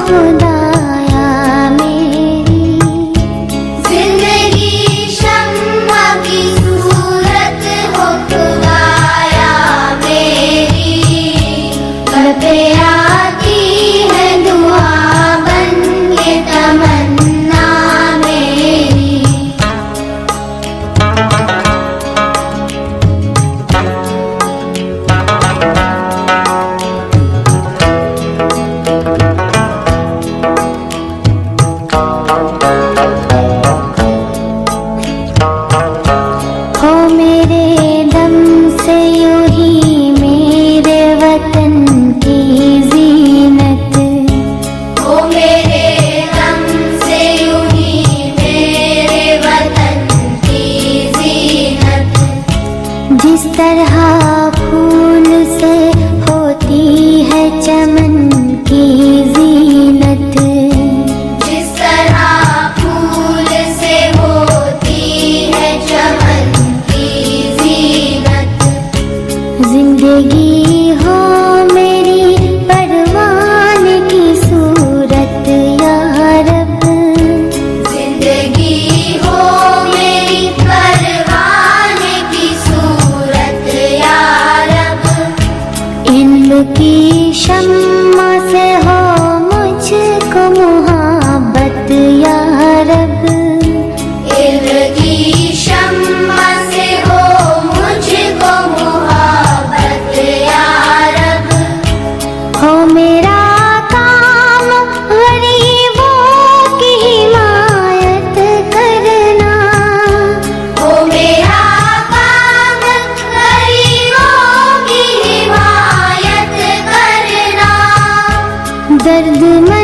खुदाया मेरी। जिंदगी शम्मा की सूरत हो खुदाया मेरी। करते आती है दुआ बन के तमन्ना मेरी। हो मेरे दम से यूं ही मेरे वतन की जीनत। हो मेरे दम से यूं ही मेरे वतन की जीनत। जिस तरह फूल से होती है चमन की जीनत। जिस तरह फूल से होती है चमन की जीनत। जिंदगी हो मेरी परवान की सूरत या रब। जिंदगी हो मेरी परवान की सूरत या रब। इल्म की शम्मा से हो मुझको मुहब्बत या रब। इल्म की शम्मा से हो मुझको मुहब्बत या रब। हो मेरा काम गरीबों की हिमायत करना। हो मेरा काम गरीबों की हिमायत करना। दर्द में